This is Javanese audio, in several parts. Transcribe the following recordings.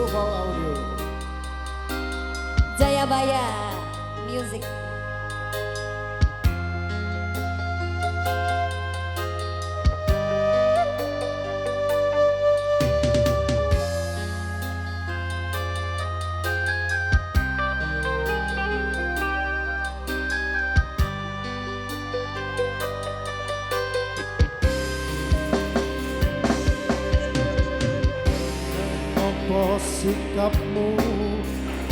Global Audio. Jayabaya Music. Apa sikapmu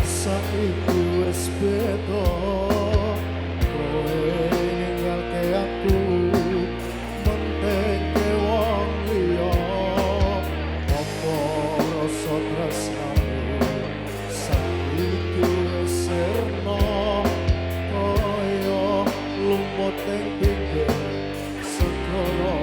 saiki wis beda, kowe ninggalke aku mentenge wong liya. Apa rasa tresnamu saiki wis sirna, kaya lumut ing pinggir segara.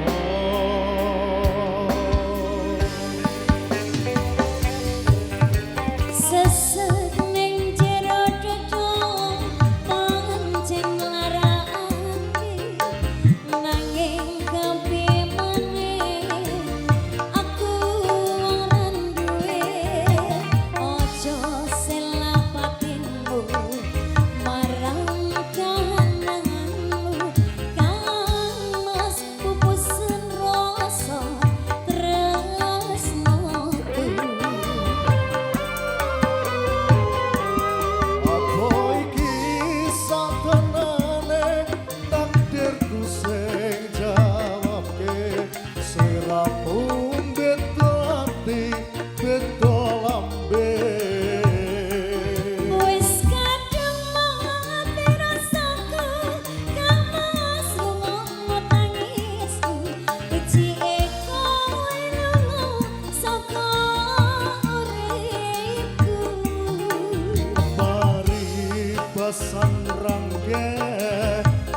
Pesan rangge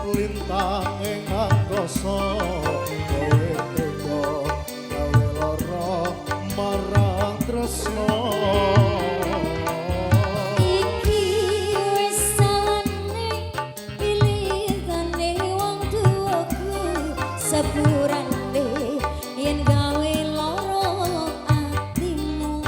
lintang ing angkasa, kowe tega gawe lara marang tresna. Iki wis salahne pilihane wong tuaku, sepurane yen gawe lara atimu.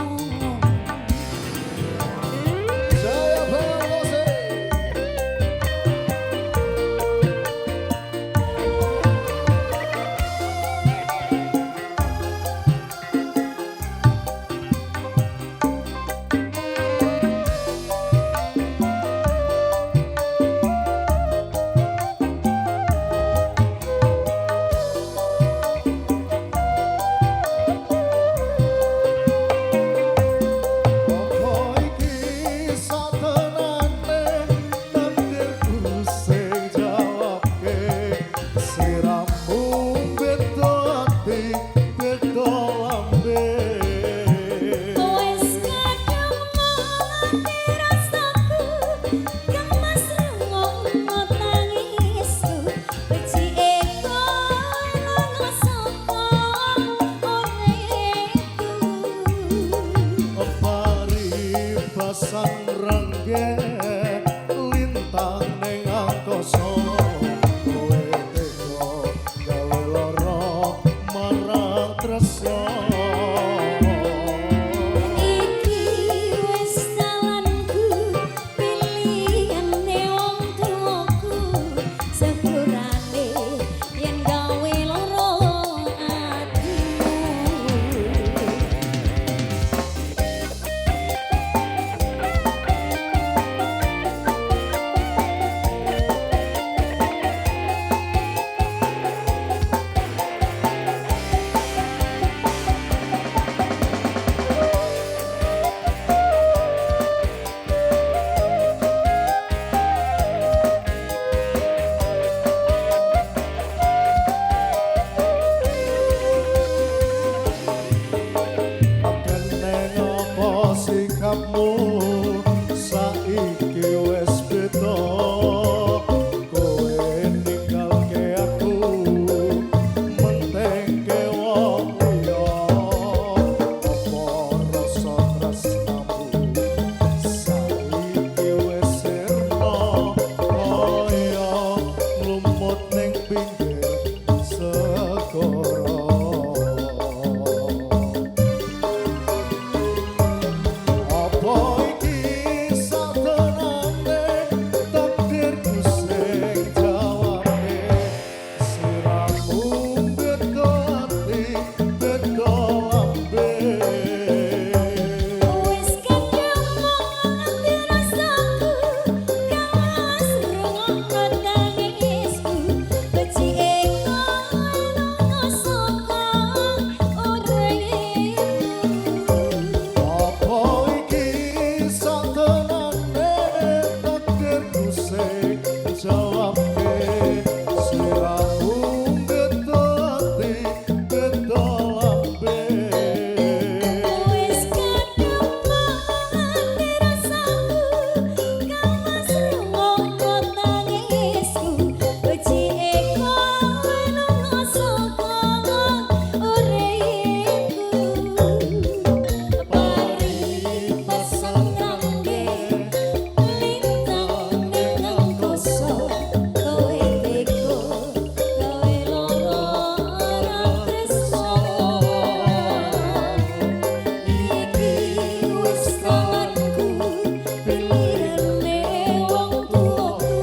pilihane wong tuaku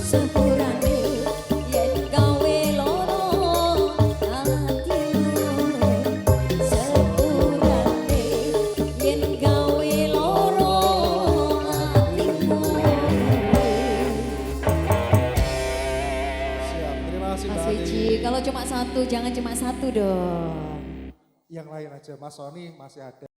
sepurane yen gawe loro atimu sepurane yen gawe loro atimu. Siap, terima kasih Mbak Mas Ade. Wiji, kalau cuma satu jangan cuma satu dong. Yang lain aja, Mas Sony masih ada.